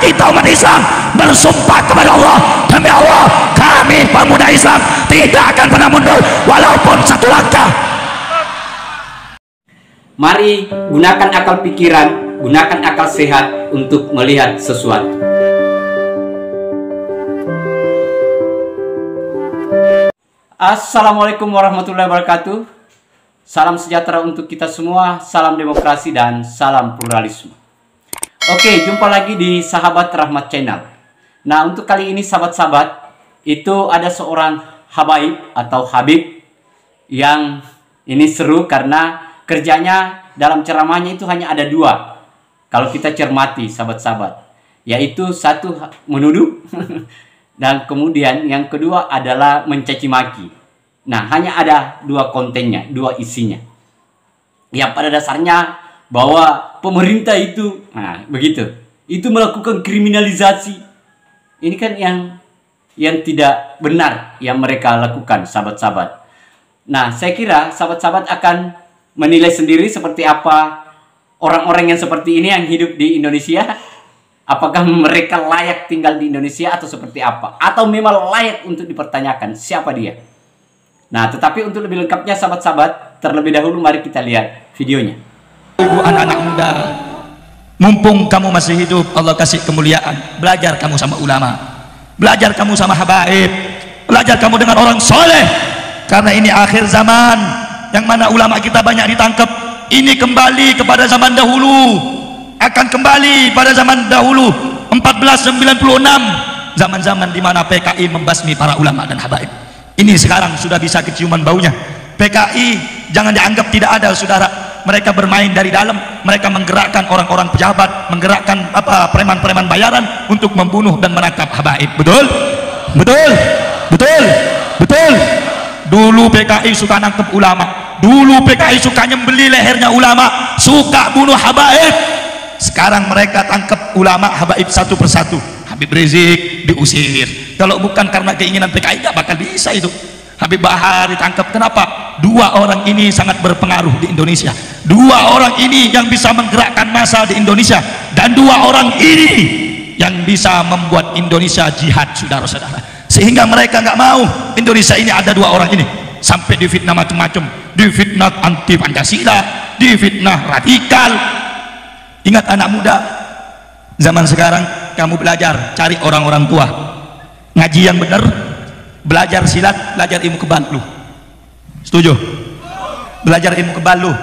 kita umat Islam bersumpah kepada Allah, demi Allah kami pemuda Islam tidak akan pernah mundur walaupun satu langkah. Mari gunakan akal pikiran, gunakan akal sehat untuk melihat sesuatu. Assalamualaikum warahmatullahi wabarakatuh. Salam sejahtera untuk kita semua, salam demokrasi dan salam pluralisme. Oke, jumpa lagi di Sahabat Rahmat Channel. Nah, untuk kali ini sahabat-sahabat, itu ada seorang habaib atau habib yang ini seru karena kerjanya dalam ceramahnya itu hanya ada dua. Kalau kita cermati sahabat-sahabat, yaitu satu menuduh dan kemudian yang kedua adalah mencaci maki. Nah, hanya ada dua kontennya, dua isinya. Ya, pada dasarnya bahwa pemerintah itu, nah begitu, itu melakukan kriminalisasi. Ini kan yang tidak benar yang mereka lakukan, sahabat-sahabat. Nah, saya kira sahabat-sahabat akan menilai sendiri seperti apa orang-orang yang seperti ini yang hidup di Indonesia. Apakah mereka layak tinggal di Indonesia atau seperti apa? Atau memang layak untuk dipertanyakan siapa dia? Nah, tetapi untuk lebih lengkapnya sahabat-sahabat, terlebih dahulu mari kita lihat videonya. Ibu anak-anak muda, mumpung kamu masih hidup, Allah kasih kemuliaan. Belajar kamu sama ulama, belajar kamu sama habaib, belajar kamu dengan orang soleh. Karena ini akhir zaman, yang mana ulama kita banyak ditangkap. Ini kembali kepada zaman dahulu, akan kembali pada zaman dahulu 1496, zaman-zaman di mana PKI membasmi para ulama dan habaib. Ini sekarang sudah bisa keciuman baunya. PKI jangan dianggap tidak ada, saudara. Mereka bermain dari dalam, mereka menggerakkan orang-orang pejabat, menggerakkan preman-preman bayaran untuk membunuh dan menangkap habaib. Betul? Betul? Betul? Betul? Dulu PKI suka nangkep ulama, dulu PKI suka nyembeli lehernya ulama, suka bunuh habaib. Sekarang mereka tangkap ulama habaib satu persatu. Habib Rizik diusir. Kalau bukan karena keinginan PKI nggak bakal bisa itu. Habib Bahar ditangkap. Kenapa? Dua orang ini sangat berpengaruh di Indonesia. Dua orang ini yang bisa menggerakkan massa di Indonesia, dan dua orang ini yang bisa membuat Indonesia jihad, saudara-saudara. Sehingga mereka nggak mau Indonesia ini ada dua orang ini. Sampai difitnah macam-macam, difitnah anti Pancasila, difitnah radikal. Ingat anak muda, zaman sekarang kamu belajar, cari orang-orang tua, ngaji yang benar, belajar silat, belajar ilmu kebal lu. Setuju? Belajar ilmu kebal lu.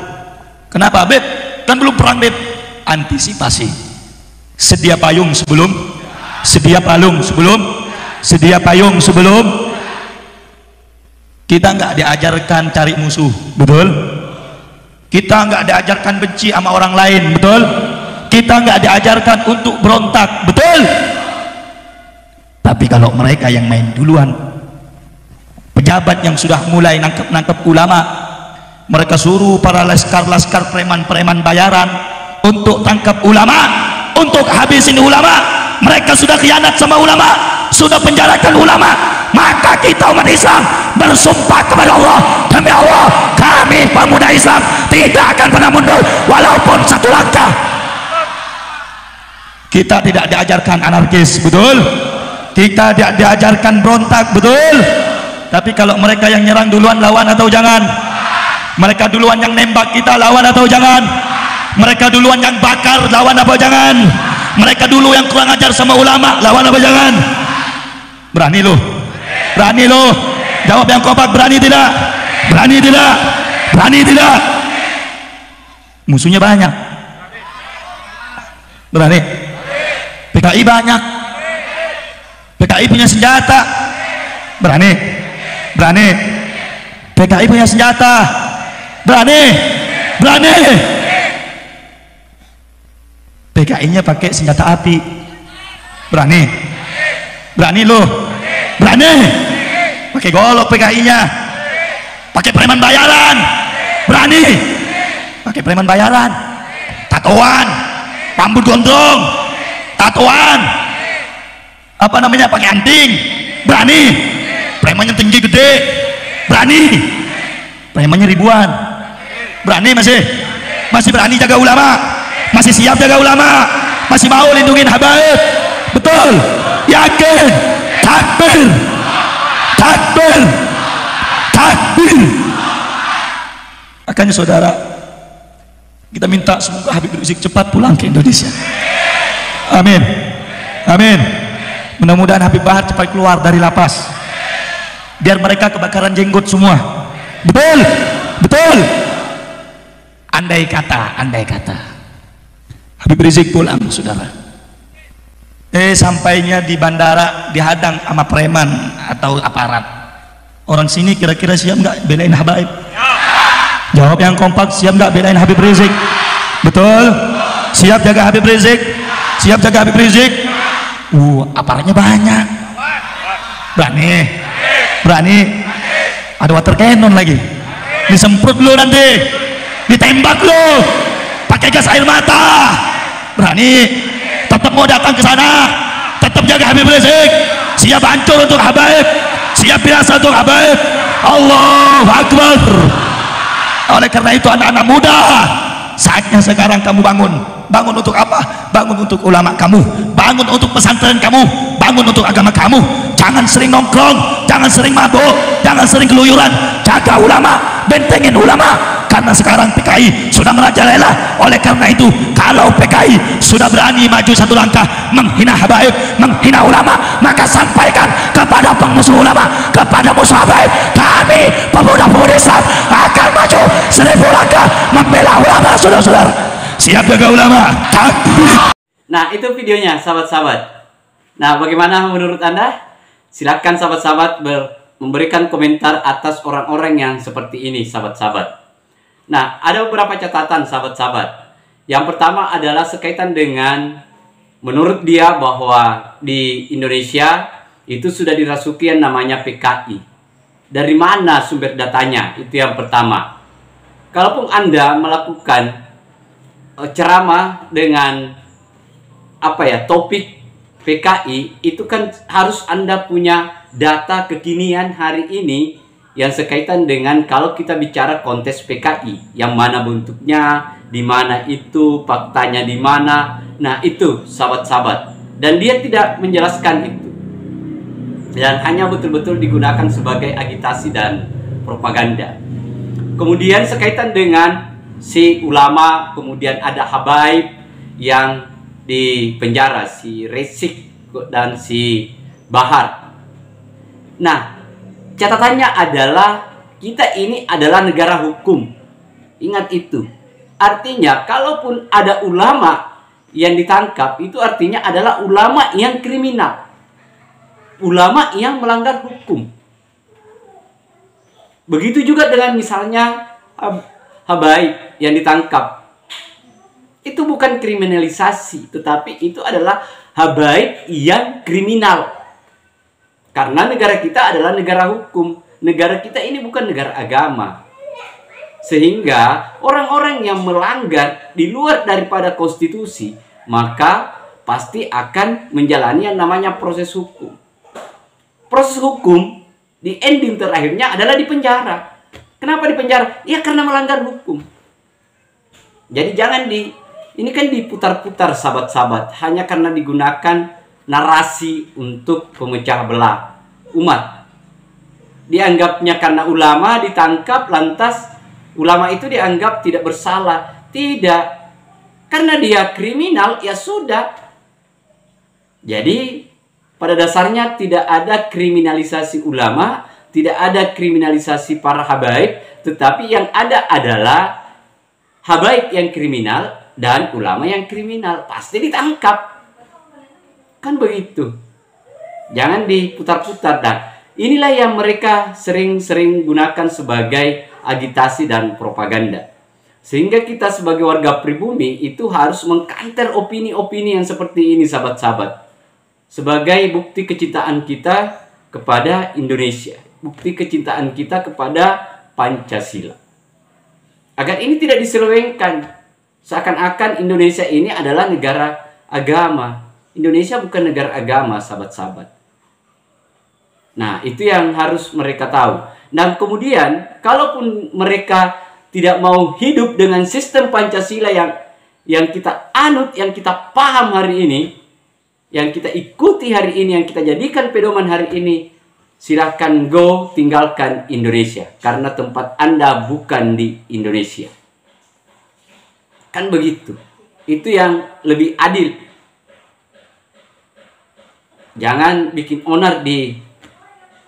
Kenapa, Beb? Kan belum perang, Beb. Antisipasi. Sedia payung sebelum, sedia palung sebelum, sedia payung sebelum. Kita nggak diajarkan cari musuh, betul? Kita nggak diajarkan benci sama orang lain, betul? Kita nggak diajarkan untuk berontak, betul? Tapi kalau mereka yang main duluan, pejabat yang sudah mulai nangkep ulama, mereka suruh para laskar-laskar preman-preman bayaran untuk tangkap ulama, untuk habisin ulama. Mereka sudah khianat sama ulama, sudah penjarakan ulama. Maka kita umat Islam bersumpah kepada Allah, demi Allah kami pemuda Islam tidak akan pernah mundur walaupun satu langkah. Kita tidak diajarkan anarkis, betul? Kita tidak diajarkan berontak, betul? Tapi kalau mereka yang nyerang duluan, lawan atau jangan? Mereka duluan yang nembak kita, lawan atau jangan? Mereka duluan yang bakar, lawan apa jangan? Mereka dulu yang kurang ajar sama ulama, lawan apa jangan? Berani loh, berani loh. Jawab yang kompak, berani tidak? Berani tidak? Berani tidak? Musuhnya banyak. Berani? PKI banyak. PKI punya senjata. Berani? Berani? PKI punya senjata. Berani? Berani? PKI-nya pakai senjata api. Berani? Berani loh? Berani? Pakai golok PKI-nya. Pakai preman bayaran. Berani? Pakai preman bayaran. Tatoan, rambut gondrong, tatoan, apa namanya, pakai anting. Berani? Premannya tinggi gede. Berani? Premannya ribuan. Berani masih berani jaga ulama, masih siap jaga ulama, masih mau lindungin habaib. Betul? Yakin? Takbir! Takbir! Takbir! Makanya saudara, kita minta semoga Habib Rizik cepat pulang ke Indonesia. Amin. Amin. Mudah-mudahan Habib Bahar cepat keluar dari lapas. Biar mereka kebakaran jenggot semua. Betul? Betul? Andai kata Habib Rizik pulang, saudara. Sampainya di bandara dihadang sama preman atau aparat. Orang sini kira-kira siap nggak belain Habaib? Jawab yang kompak, siap nggak belain Habib Rizik? Betul? Siap jaga Habib Rizik? Siap jaga Habib Rizik? Aparatnya banyak. Berani? Berani? Ada water cannon lagi. Disemprot lu nanti, ditembak lu, pakai gas air mata. Berani? Tetap mau datang ke sana? Tetap jaga Habib Rizik? Siap hancur untuk Habaib? Siap biasa untuk Habaib? Allahu Akbar. Oleh karena itu anak-anak muda, saatnya sekarang kamu bangun. Bangun untuk apa? Bangun untuk ulama kamu, bangun untuk pesantren kamu, bangun untuk agama kamu. Jangan sering nongkrong, jangan sering mabuk, jangan sering keluyuran. Jaga ulama, bentengin ulama. Karena sekarang PKI sudah merajalela. Oleh karena itu, kalau PKI sudah berani maju satu langkah menghina Habaib, menghina ulama, maka sampaikan kepada pengmusuh ulama, kepada musuh Habaib, kami pemuda-pemudi Islam akan maju 1000 langkah membela ulama, saudara-saudara. Siap jaga ulama. Nah, itu videonya, sahabat-sahabat. Nah, bagaimana menurut Anda? Silakan sahabat-sahabat memberikan komentar atas orang-orang yang seperti ini, sahabat-sahabat. Nah, ada beberapa catatan, sahabat-sahabat. Yang pertama adalah sekaitan dengan menurut dia bahwa di Indonesia itu sudah dirasuki yang namanya PKI. Dari mana sumber datanya? Itu yang pertama. Kalaupun Anda melakukan ceramah dengan topik PKI, itu kan harus Anda punya data kekinian hari ini yang sekaitan dengan kalau kita bicara konteks PKI, yang mana bentuknya, di mana itu, faktanya di mana. Nah, itu sahabat-sahabat. Dan dia tidak menjelaskan itu. Dan hanya betul-betul digunakan sebagai agitasi dan propaganda. Kemudian sekaitan dengan si ulama, kemudian ada Habaib yang di penjara, si Rizik dan si Bahar. Nah, catatannya adalah kita ini adalah negara hukum. Ingat itu. Artinya kalaupun ada ulama yang ditangkap, itu artinya adalah ulama yang kriminal. Ulama yang melanggar hukum. Begitu juga dengan misalnya Habaib yang ditangkap. Itu bukan kriminalisasi, tetapi itu adalah Habaib yang kriminal. Karena negara kita adalah negara hukum. Negara kita ini bukan negara agama. Sehingga orang-orang yang melanggar di luar daripada konstitusi, maka pasti akan menjalani yang namanya proses hukum. Proses hukum di ending terakhirnya adalah di penjara. Kenapa di penjara? Ya karena melanggar hukum. Jadi jangan ini kan diputar-putar, sahabat-sahabat, hanya karena digunakan narasi untuk pemecah belah umat. Dianggapnya karena ulama ditangkap, lantas ulama itu dianggap tidak bersalah. Tidak. Karena dia kriminal, ya sudah. Jadi pada dasarnya tidak ada kriminalisasi ulama, tidak ada kriminalisasi para habaib, tetapi yang ada adalah habaib yang kriminal dan ulama yang kriminal. Pasti ditangkap. Kan begitu. Jangan diputar-putar. Dan inilah yang mereka sering-sering gunakan sebagai agitasi dan propaganda. Sehingga kita sebagai warga pribumi itu harus mengkanter opini-opini yang seperti ini, sahabat-sahabat. Sebagai bukti kecintaan kita kepada Indonesia. Bukti kecintaan kita kepada Pancasila. Agar ini tidak diselewengkan. Seakan-akan Indonesia ini adalah negara agama. Indonesia bukan negara agama, sahabat-sahabat. Nah, itu yang harus mereka tahu. Dan kemudian, kalaupun mereka tidak mau hidup dengan sistem Pancasila yang kita anut, yang kita paham hari ini, yang kita ikuti hari ini, yang kita jadikan pedoman hari ini, silahkan go, tinggalkan Indonesia. Karena tempat Anda bukan di Indonesia. Kan begitu. Itu yang lebih adil. Jangan bikin onar di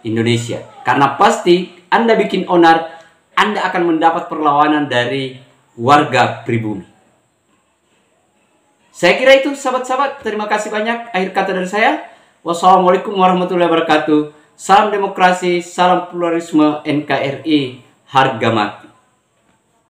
Indonesia. Karena pasti Anda bikin onar, Anda akan mendapat perlawanan dari warga pribumi. Saya kira itu sahabat-sahabat. Terima kasih banyak. Akhir kata dari saya. Wassalamualaikum warahmatullahi wabarakatuh. Salam demokrasi, salam pluralisme, NKRI, harga mati.